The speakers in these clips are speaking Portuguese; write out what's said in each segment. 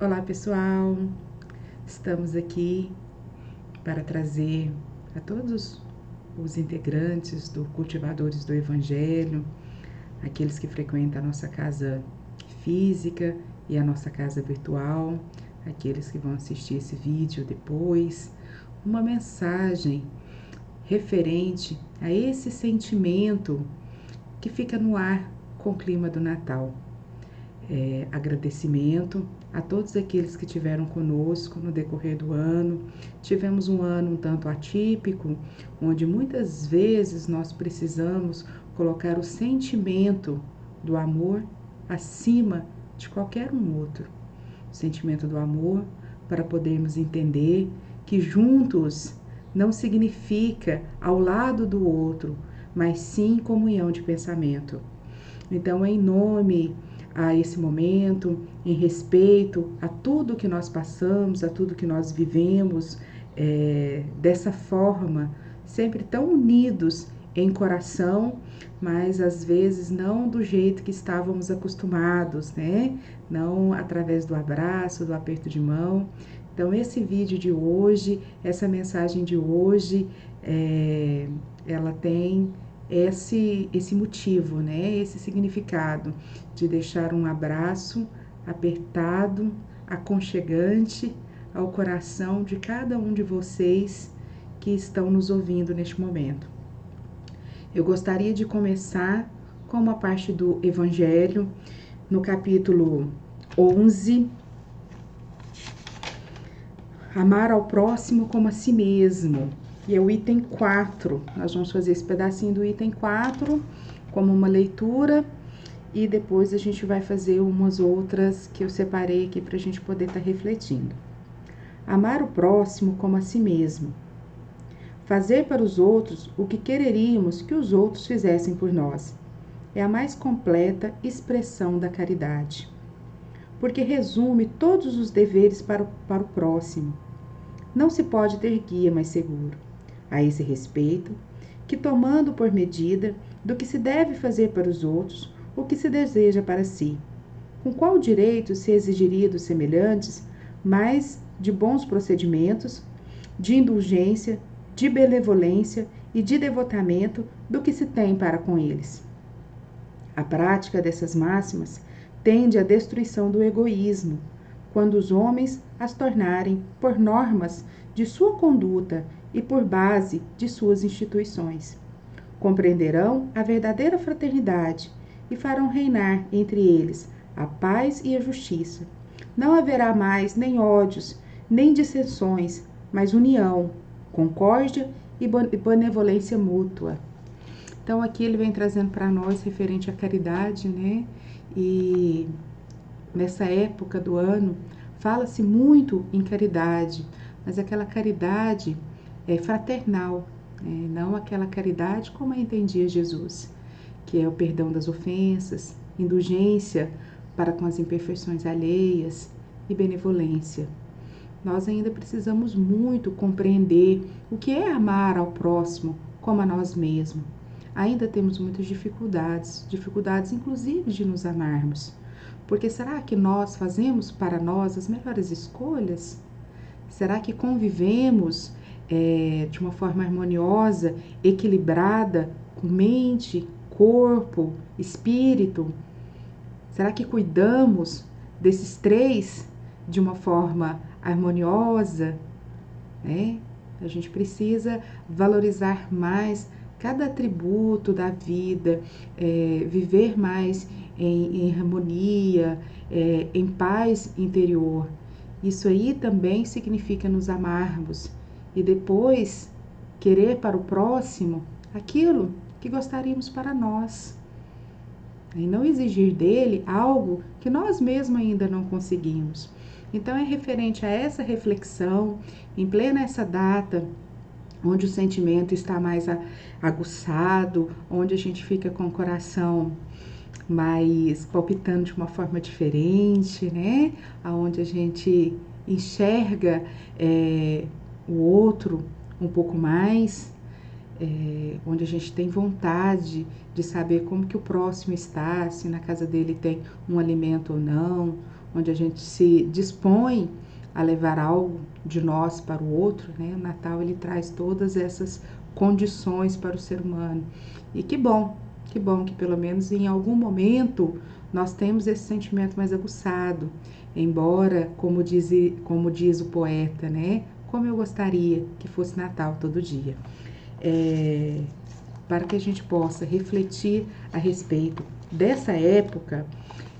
Olá pessoal, estamos aqui para trazer a todos os integrantes do Cultivadores do Evangelho, aqueles que frequentam a nossa casa física e a nossa casa virtual, aqueles que vão assistir esse vídeo depois, uma mensagem referente a esse sentimento que fica no ar com o clima do Natal. Agradecimento a todos aqueles que tiveram conosco no decorrer do ano. Tivemos um ano um tanto atípico, onde muitas vezes nós precisamos colocar o sentimento do amor acima de qualquer um outro. O sentimento do amor para podermos entender que juntos não significa ao lado do outro, mas sim comunhão de pensamento. Então, em nome a esse momento, em respeito a tudo que nós passamos, a tudo que nós vivemos, dessa forma, sempre tão unidos em coração, mas às vezes não do jeito que estávamos acostumados, né? Não através do abraço, do aperto de mão. Então, esse vídeo de hoje, essa mensagem de hoje, ela tem esse motivo, né? Esse significado de deixar um abraço apertado, aconchegante ao coração de cada um de vocês que estão nos ouvindo neste momento. Eu gostaria de começar com uma parte do Evangelho, no capítulo 11, amar ao próximo como a si mesmo. E é o item 4, nós vamos fazer esse pedacinho do item 4 como uma leitura e depois a gente vai fazer umas outras que eu separei aqui para a gente poder estar refletindo. Amar o próximo como a si mesmo. Fazer para os outros o que quereríamos que os outros fizessem por nós. É a mais completa expressão da caridade, porque resume todos os deveres para o próximo. Não se pode ter guia mais seguro a esse respeito, que tomando por medida do que se deve fazer para os outros, o que se deseja para si. Com qual direito se exigiria dos semelhantes mais de bons procedimentos, de indulgência, de benevolência e de devotamento do que se tem para com eles? A prática dessas máximas tende à destruição do egoísmo, quando os homens as tornarem por normas de sua conduta e por base de suas instituições. Compreenderão a verdadeira fraternidade e farão reinar entre eles a paz e a justiça. Não haverá mais nem ódios, nem dissensões, mas união, concórdia e benevolência mútua. Então aqui ele vem trazendo para nós referente à caridade, né? E nessa época do ano fala-se muito em caridade, mas aquela caridade fraternal, né? Não aquela caridade como a entendia Jesus, que é o perdão das ofensas, indulgência para com as imperfeições alheias e benevolência. Nós ainda precisamos muito compreender o que é amar ao próximo como a nós mesmos. Ainda temos muitas dificuldades inclusive de nos amarmos. Porque será que nós fazemos para nós as melhores escolhas? Será que convivemos de uma forma harmoniosa, equilibrada, com mente, corpo, espírito? Será que cuidamos desses três de uma forma harmoniosa? A gente precisa valorizar mais cada atributo da vida, viver mais em harmonia, em paz interior. Isso aí também significa nos amarmos e depois querer para o próximo aquilo que gostaríamos para nós. E não exigir dele algo que nós mesmos ainda não conseguimos. Então é referente a essa reflexão, em plena essa data, onde o sentimento está mais aguçado, onde a gente fica com o coração mais palpitando de uma forma diferente, né? Onde a gente enxerga o outro um pouco mais, onde a gente tem vontade de saber como que o próximo está, se na casa dele tem um alimento ou não, onde a gente se dispõe a levar algo de nós para o outro, né? O Natal ele traz todas essas condições para o ser humano. E que bom que pelo menos em algum momento nós temos esse sentimento mais aguçado. Embora, como diz o poeta, né? Como eu gostaria que fosse Natal todo dia. Para que a gente possa refletir a respeito dessa época,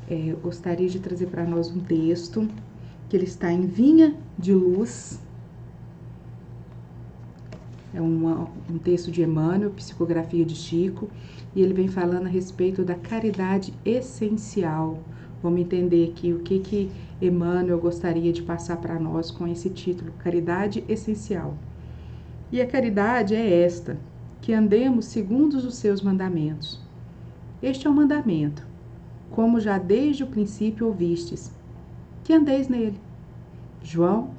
eu gostaria de trazer para nós um texto que ele está em Vinha de Luz. É um texto de Emmanuel, psicografia de Chico, e ele vem falando a respeito da caridade essencial. Vamos entender aqui o que Emmanuel gostaria de passar para nós com esse título, Caridade Essencial. E a caridade é esta, que andemos segundo os seus mandamentos. Este é o mandamento, como já desde o princípio ouvistes, que andeis nele. João,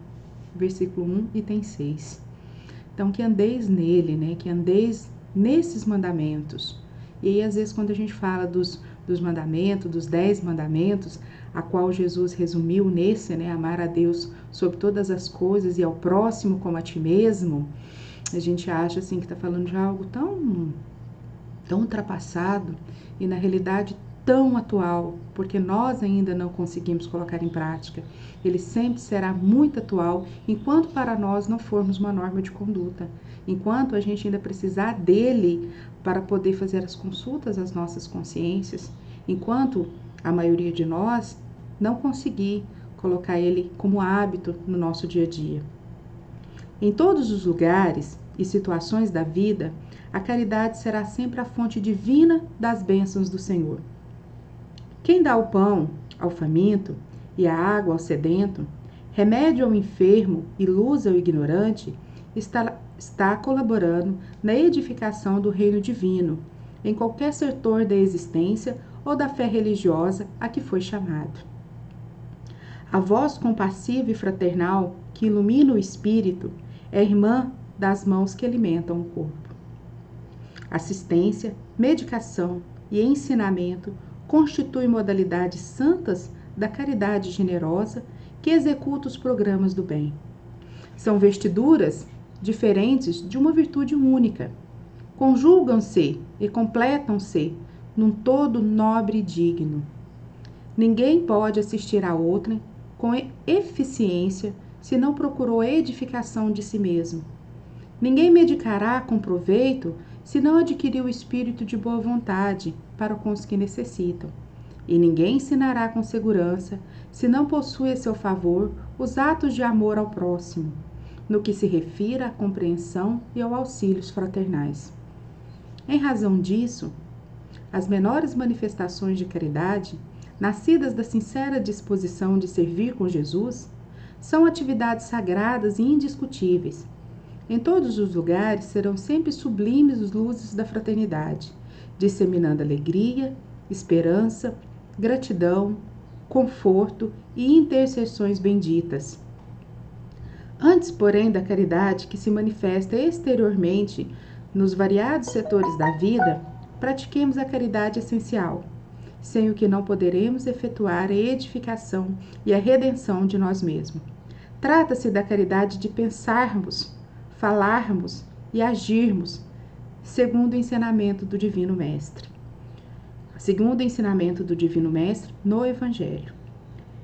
versículo 1, item 6. Então, que andeis nele, né? Que andeis nesses mandamentos. E aí, às vezes, quando a gente fala dos mandamentos, dos 10 mandamentos, a qual Jesus resumiu nesse, né? Amar a Deus sobre todas as coisas e ao próximo como a ti mesmo, a gente acha, assim, que está falando de algo tão ultrapassado e, na realidade, tão atual, porque nós ainda não conseguimos colocar em prática. Ele sempre será muito atual, enquanto para nós não formos uma norma de conduta, enquanto a gente ainda precisar dele para poder fazer as consultas às nossas consciências, enquanto a maioria de nós não conseguir colocar ele como hábito no nosso dia a dia. Em todos os lugares e situações da vida, a caridade será sempre a fonte divina das bênçãos do Senhor. Quem dá o pão ao faminto e a água ao sedento, remédio ao enfermo e luz ao ignorante, está colaborando na edificação do reino divino, em qualquer setor da existência ou da fé religiosa a que foi chamado. A voz compassiva e fraternal que ilumina o espírito é irmã das mãos que alimentam o corpo. Assistência, medicação e ensinamento constituem modalidades santas da caridade generosa que executa os programas do bem. São vestiduras diferentes de uma virtude única. Conjugam-se e completam-se num todo nobre e digno. Ninguém pode assistir a outrem com eficiência se não procurou a edificação de si mesmo. Ninguém medicará com proveito se não adquiriu o espírito de boa vontade para com os que necessitam. E ninguém ensinará com segurança se não possui a seu favor os atos de amor ao próximo, no que se refira à compreensão e ao auxílios fraternais. Em razão disso, as menores manifestações de caridade, nascidas da sincera disposição de servir com Jesus, são atividades sagradas e indiscutíveis. Em todos os lugares serão sempre sublimes as luzes da fraternidade, disseminando alegria, esperança, gratidão, conforto e intercessões benditas. Antes, porém, da caridade que se manifesta exteriormente nos variados setores da vida, pratiquemos a caridade essencial, sem o que não poderemos efetuar a edificação e a redenção de nós mesmos. Trata-se da caridade de pensarmos, falarmos e agirmos segundo o ensinamento do Divino Mestre. Segundo o ensinamento do Divino Mestre no Evangelho.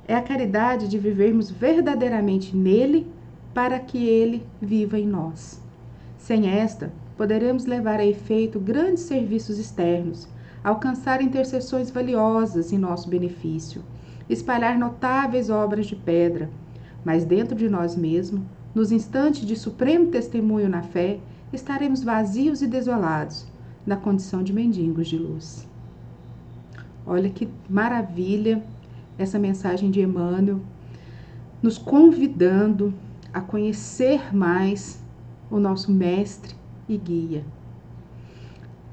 É a caridade de vivermos verdadeiramente nele para que ele viva em nós. Sem esta, poderemos levar a efeito grandes serviços externos, alcançar intercessões valiosas em nosso benefício, espalhar notáveis obras de pedra, mas dentro de nós mesmos, nos instantes de supremo testemunho na fé, estaremos vazios e desolados, na condição de mendigos de luz. Olha que maravilha essa mensagem de Emmanuel, nos convidando a conhecer mais o nosso mestre e guia,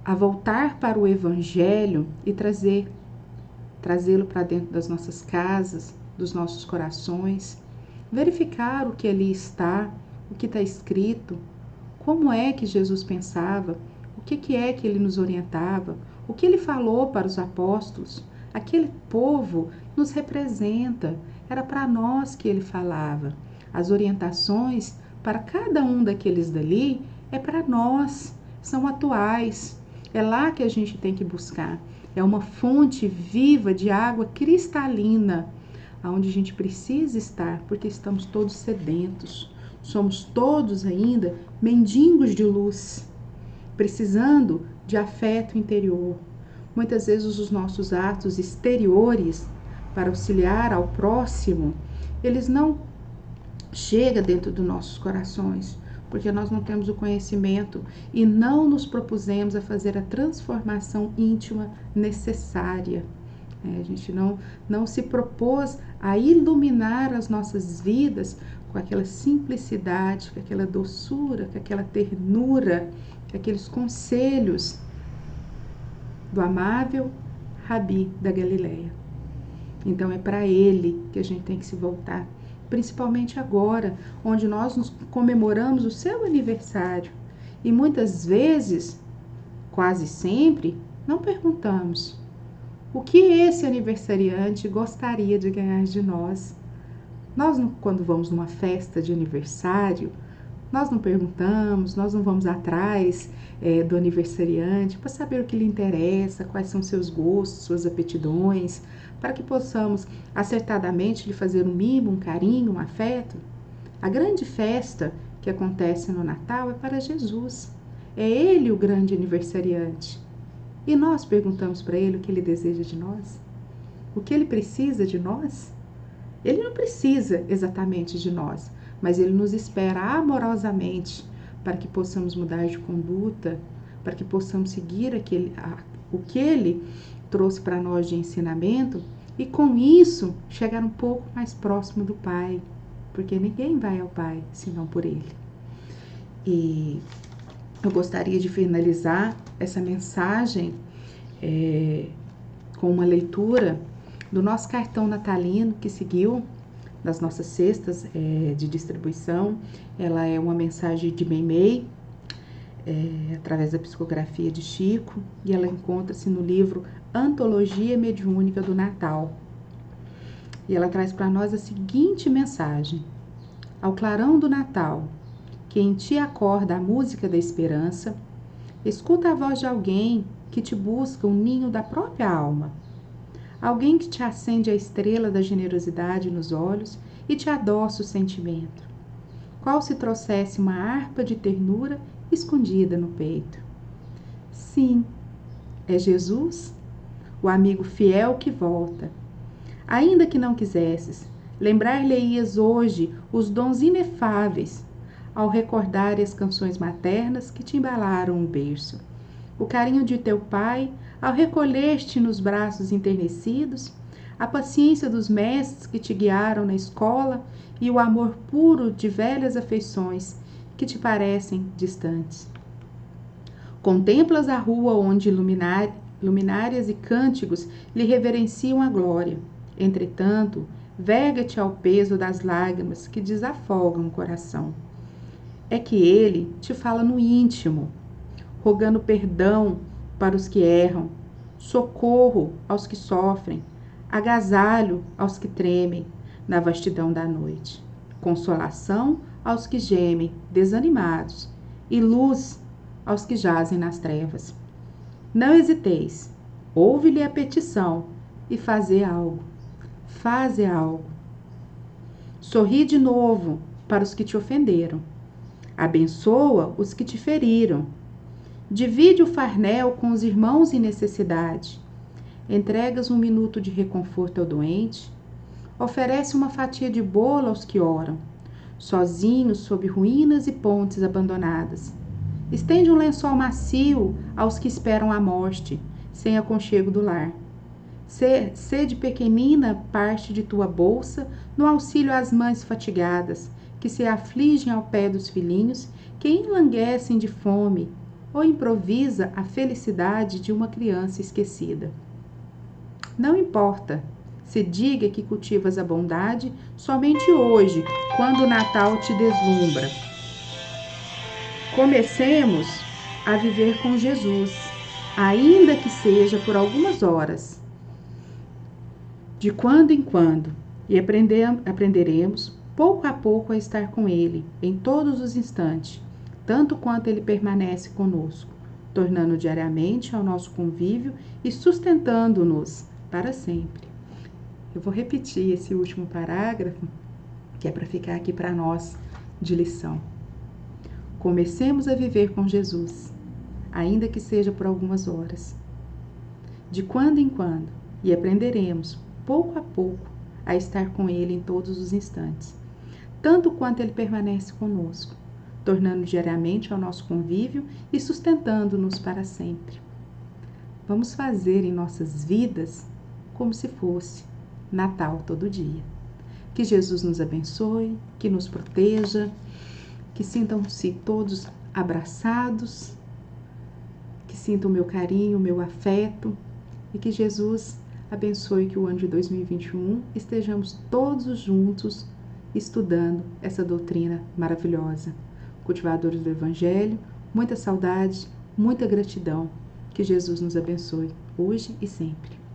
a voltar para o Evangelho e trazê-lo para dentro das nossas casas, dos nossos corações, verificar o que ali está, o que está escrito, como é que Jesus pensava, o que é que ele nos orientava, o que ele falou para os apóstolos, Aquele povo nos representa, era para nós que ele falava. As orientações para cada um daqueles dali é para nós, são atuais. É lá que a gente tem que buscar. É uma fonte viva de água cristalina, onde a gente precisa estar, porque estamos todos sedentos. Somos todos ainda mendigos de luz, precisando de afeto interior. Muitas vezes os nossos atos exteriores para auxiliar ao próximo, eles não chegam dentro dos nossos corações, porque nós não temos o conhecimento e não nos propusemos a fazer a transformação íntima necessária. A gente não se propôs a iluminar as nossas vidas com aquela simplicidade, com aquela doçura, com aquela ternura, com aqueles conselhos do amável Rabi da Galileia. Então é para ele que a gente tem que se voltar, principalmente agora, onde nós nos comemoramos o seu aniversário. E muitas vezes, quase sempre, não perguntamos o que esse aniversariante gostaria de ganhar de nós. Nós, quando vamos numa festa de aniversário, nós não perguntamos, nós não vamos atrás do aniversariante para saber o que lhe interessa, quais são seus gostos, suas aptidões, para que possamos acertadamente lhe fazer um mimo, um carinho, um afeto. A grande festa que acontece no Natal é para Jesus. É ele o grande aniversariante. E nós perguntamos para ele o que ele deseja de nós? O que ele precisa de nós? Ele não precisa exatamente de nós, mas ele nos espera amorosamente para que possamos mudar de conduta, para que possamos seguir o que ele trouxe para nós de ensinamento e com isso chegar um pouco mais próximo do Pai, porque ninguém vai ao Pai senão por ele. E eu gostaria de finalizar essa mensagem com uma leitura do nosso cartão natalino que seguiu das nossas cestas de distribuição. Ela é uma mensagem de Meimei, através da psicografia de Chico, e ela encontra-se no livro Antologia Mediúnica do Natal. E ela traz para nós a seguinte mensagem: ao clarão do Natal, que em ti acorda a música da esperança, escuta a voz de alguém que te busca o ninho da própria alma. Alguém que te acende a estrela da generosidade nos olhos e te adoça o sentimento, qual se trouxesse uma harpa de ternura escondida no peito. Sim, é Jesus, o amigo fiel que volta. Ainda que não quisesses, lembrar-lhe-ias hoje os dons inefáveis, ao recordar as canções maternas que te embalaram o berço, o carinho de teu pai ao recolher-te nos braços enternecidos, a paciência dos mestres que te guiaram na escola e o amor puro de velhas afeições que te distantes. Contemplas a rua onde luminárias e cânticos lhe reverenciam a glória. Entretanto, verga-te ao peso das lágrimas que desafogam o coração. É que ele te fala no íntimo, rogando perdão para os que erram, socorro aos que sofrem, agasalho aos que tremem na vastidão da noite, consolação aos que gemem desanimados e luz aos que jazem nas trevas. Não hesiteis, ouve-lhe a petição e faze algo. Faze algo. Sorri de novo para os que te ofenderam. Abençoa os que te feriram. Divide o farnel com os irmãos em necessidade. Entregas um minuto de reconforto ao doente. Oferece uma fatia de bolo aos que oram, sozinhos sob ruínas e pontes abandonadas. Estende um lençol macio aos que esperam a morte, sem aconchego do lar. Sede pequenina parte de tua bolsa no auxílio às mães fatigadas, que se afligem ao pé dos filhinhos, que enlanguecem de fome, ou improvisa a felicidade de uma criança esquecida. Não importa se diga que cultivas a bondade somente hoje, quando o Natal te deslumbra. Comecemos a viver com Jesus, ainda que seja por algumas horas. de quando em quando, e aprenderemos pouco a pouco a estar com Ele em todos os instantes, tanto quanto Ele permanece conosco, tornando diariamente ao nosso convívio e sustentando-nos para sempre. Eu vou repetir esse último parágrafo, que é para ficar aqui para nós de lição. Comecemos a viver com Jesus, ainda que seja por algumas horas. De quando em quando, e aprenderemos, pouco a pouco, a estar com Ele em todos os instantes, tanto quanto Ele permanece conosco, tornando diariamente ao nosso convívio e sustentando-nos para sempre. Vamos fazer em nossas vidas como se fosse Natal todo dia. Que Jesus nos abençoe, que nos proteja, que sintam-se todos abraçados, que sintam o meu carinho, o meu afeto, e que Jesus abençoe que o ano de 2021 estejamos todos juntos estudando essa doutrina maravilhosa. Cultivadores do Evangelho, muita saudade, muita gratidão. Que Jesus nos abençoe hoje e sempre.